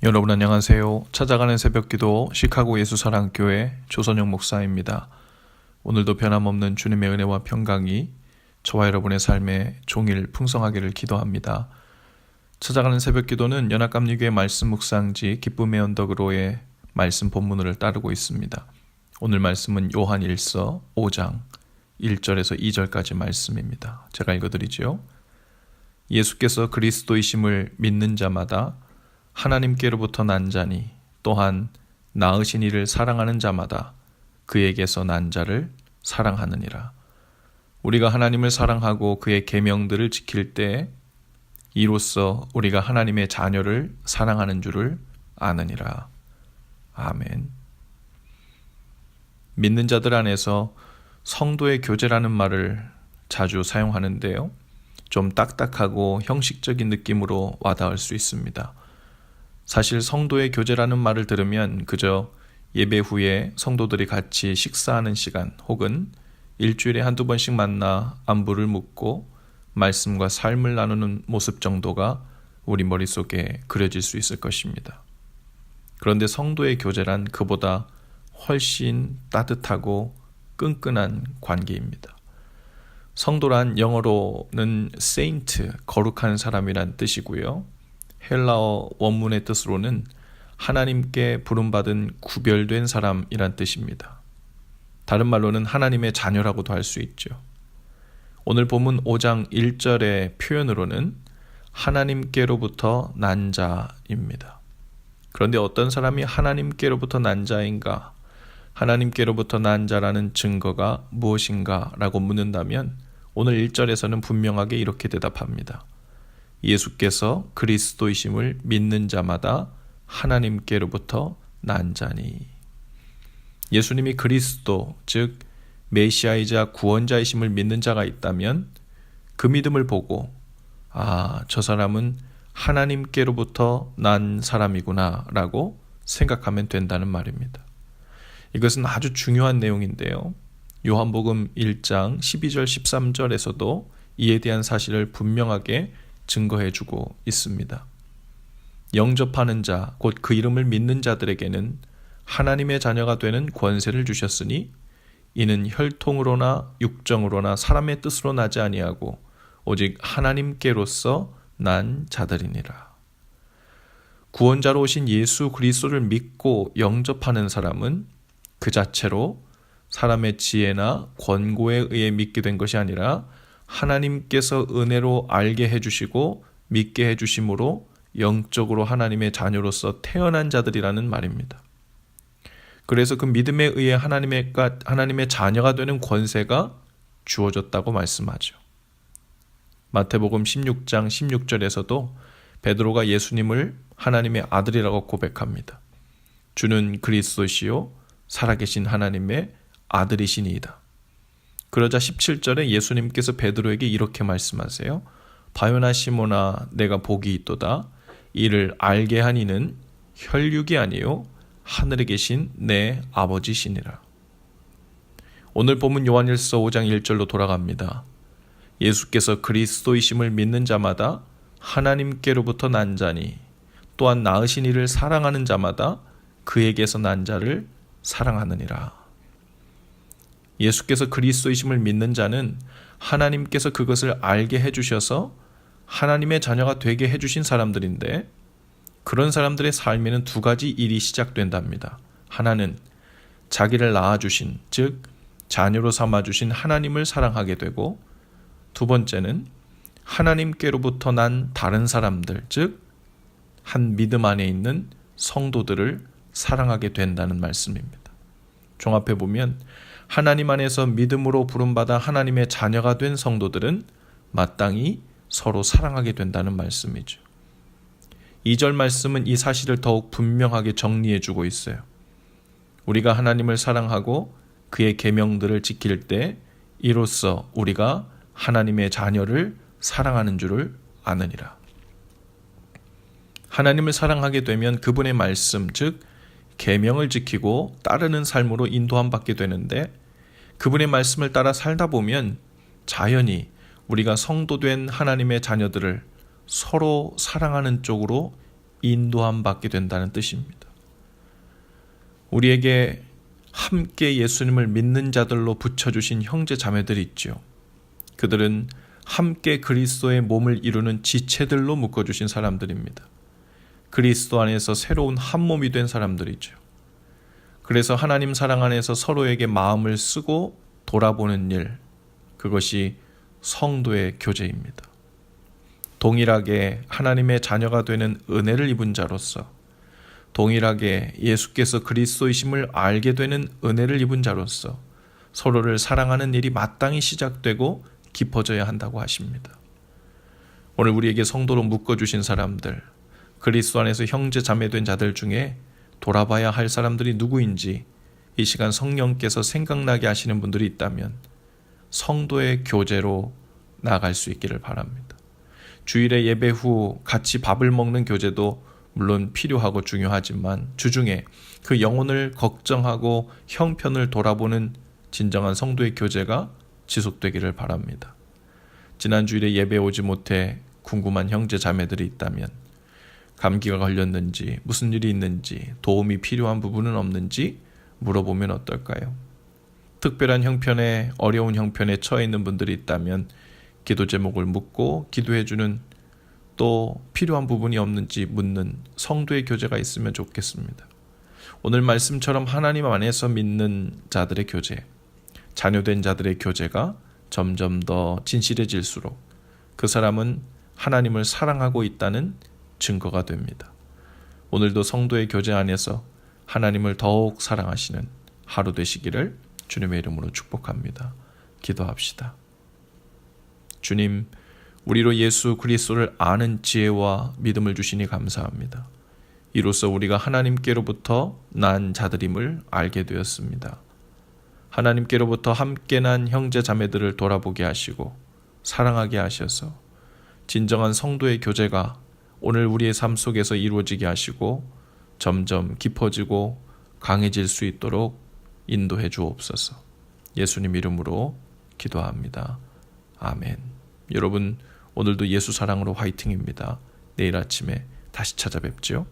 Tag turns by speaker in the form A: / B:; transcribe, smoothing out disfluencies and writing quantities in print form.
A: 여러분 안녕하세요. 찾아가는 새벽기도 시카고 예수사랑교회 조선영 목사입니다. 오늘도 변함없는 주님의 은혜와 평강이 저와 여러분의 삶에 종일 풍성하기를 기도합니다. 찾아가는 새벽기도는 연합감리교회 말씀 묵상지 기쁨의 언덕으로의 말씀 본문을 따르고 있습니다. 오늘 말씀은 요한 1서 5장 1절에서 2절까지 말씀입니다. 제가 읽어드리죠. 예수께서 그리스도이심을 믿는 자마다 하나님께로부터 난 자니 또한 낳으신 이를 사랑하는 자마다 그에게서 난 자를 사랑하느니라. 우리가 하나님을 사랑하고 그의 계명들을 지킬 때 이로써 우리가 하나님의 자녀를 사랑하는 줄을 아느니라. 아멘. 믿는 자들 안에서 성도의 교제라는 말을 자주 사용하는데요. 좀 딱딱하고 형식적인 느낌으로 와닿을 수 있습니다. 사실 성도의 교제라는 말을 들으면 그저 예배 후에 성도들이 같이 식사하는 시간 혹은 일주일에 한두 번씩 만나 안부를 묻고 말씀과 삶을 나누는 모습 정도가 우리 머릿속에 그려질 수 있을 것입니다. 그런데 성도의 교제란 그보다 훨씬 따뜻하고 끈끈한 관계입니다. 성도란 영어로는 saint, 거룩한 사람이란 뜻이고요. 헬라어 원문의 뜻으로는 하나님께 부름받은 구별된 사람이란 뜻입니다. 다른 말로는 하나님의 자녀라고도 할 수 있죠. 오늘 본문 5장 1절의 표현으로는 하나님께로부터 난 자입니다. 그런데 어떤 사람이 하나님께로부터 난 자인가? 하나님께로부터 난 자라는 증거가 무엇인가? 라고 묻는다면 오늘 1절에서는 분명하게 이렇게 대답합니다. 예수께서 그리스도이심을 믿는 자마다 하나님께로부터 난 자니. 예수님이 그리스도, 즉 메시아이자 구원자이심을 믿는 자가 있다면 그 믿음을 보고 저 사람은 하나님께로부터 난 사람이구나 라고 생각하면 된다는 말입니다. 이것은 아주 중요한 내용인데요. 요한복음 1장 12절 13절에서도 이에 대한 사실을 분명하게 증거해주고 있습니다. 영접하는 자, 곧 그 이름을 믿는 자들에게는 하나님의 자녀가 되는 권세를 주셨으니 이는 혈통으로나 육정으로나 사람의 뜻으로 나지 아니하고 오직 하나님께로서 난 자들이니라. 구원자로 오신 예수 그리스도를 믿고 영접하는 사람은 그 자체로 사람의 지혜나 권고에 의해 믿게 된 것이 아니라 하나님께서 은혜로 알게 해주시고 믿게 해주심으로 영적으로 하나님의 자녀로서 태어난 자들이라는 말입니다. 그래서 그 믿음에 의해 하나님의 자녀가 되는 권세가 주어졌다고 말씀하죠. 마태복음 16장 16절에서도 베드로가 예수님을 하나님의 아들이라고 고백합니다. 주는 그리스도시요 살아계신 하나님의 아들이시니이다. 그러자 17절에 예수님께서 베드로에게 이렇게 말씀하세요. 바요나 시모나 내가 복이 있도다. 이를 알게 한 이는 혈육이 아니요 하늘에 계신 내 아버지시니라. 오늘 본문 요한일서 5장 1절로 돌아갑니다. 예수께서 그리스도이심을 믿는 자마다 하나님께로부터 난 자니 또한 낳으신 이를 사랑하는 자마다 그에게서 난 자를 사랑하느니라. 예수께서 그리스도이심을 믿는 자는 하나님께서 그것을 알게 해주셔서 하나님의 자녀가 되게 해주신 사람들인데 그런 사람들의 삶에는 두 가지 일이 시작된답니다. 하나는 자기를 낳아주신, 즉 자녀로 삼아주신 하나님을 사랑하게 되고 두 번째는 하나님께로부터 난 다른 사람들, 즉 한 믿음 안에 있는 성도들을 사랑하게 된다는 말씀입니다. 종합해 보면 하나님 안에서 믿음으로 부름받아 하나님의 자녀가 된 성도들은 마땅히 서로 사랑하게 된다는 말씀이죠. 2절 말씀은 이 사실을 더욱 분명하게 정리해주고 있어요. 우리가 하나님을 사랑하고 그의 계명들을 지킬 때 이로써 우리가 하나님의 자녀를 사랑하는 줄을 아느니라. 하나님을 사랑하게 되면 그분의 말씀, 즉 계명을 지키고 따르는 삶으로 인도함 받게 되는데 그분의 말씀을 따라 살다 보면 자연히 우리가 성도된 하나님의 자녀들을 서로 사랑하는 쪽으로 인도함 받게 된다는 뜻입니다. 우리에게 함께 예수님을 믿는 자들로 붙여주신 형제 자매들이 있죠. 그들은 함께 그리스도의 몸을 이루는 지체들로 묶어주신 사람들입니다. 그리스도 안에서 새로운 한 몸이 된 사람들이죠. 그래서 하나님 사랑 안에서 서로에게 마음을 쓰고 돌아보는 일, 그것이 성도의 교제입니다. 동일하게 하나님의 자녀가 되는 은혜를 입은 자로서, 동일하게 예수께서 그리스도이심을 알게 되는 은혜를 입은 자로서 서로를 사랑하는 일이 마땅히 시작되고 깊어져야 한다고 하십니다. 오늘 우리에게 성도로 묶어주신 사람들, 그리스도 안에서 형제 자매된 자들 중에 돌아봐야 할 사람들이 누구인지 이 시간 성령께서 생각나게 하시는 분들이 있다면 성도의 교제로 나아갈 수 있기를 바랍니다. 주일에 예배 후 같이 밥을 먹는 교제도 물론 필요하고 중요하지만 주중에 그 영혼을 걱정하고 형편을 돌아보는 진정한 성도의 교제가 지속되기를 바랍니다. 지난 주일에 예배 오지 못해 궁금한 형제 자매들이 있다면 감기가 걸렸는지 무슨 일이 있는지 도움이 필요한 부분은 없는지 물어보면 어떨까요? 특별한 형편에 어려운 형편에 처해 있는 분들이 있다면 기도 제목을 묻고 기도해주는 또 필요한 부분이 없는지 묻는 성도의 교제가 있으면 좋겠습니다. 오늘 말씀처럼 하나님 안에서 믿는 자들의 교제, 자녀된 자들의 교제가 점점 더 진실해질수록 그 사람은 하나님을 사랑하고 있다는 증거가 됩니다. 오늘도 성도의 교제 안에서 하나님을 더욱 사랑하시는 하루 되시기를 주님의 이름으로 축복합니다. 기도합시다. 주님, 우리로 예수 그리스도를 아는 지혜와 믿음을 주시니 감사합니다. 이로써 우리가 하나님께로부터 난 자들임을 알게 되었습니다. 하나님께로부터 함께 난 형제 자매들을 돌아보게 하시고 사랑하게 하셔서 진정한 성도의 교제가 오늘 우리의 삶 속에서 이루어지게 하시고 점점 깊어지고 강해질 수 있도록 인도해 주옵소서. 예수님 이름으로 기도합니다. 아멘. 여러분, 오늘도 예수 사랑으로 화이팅입니다. 내일 아침에 다시 찾아뵙죠.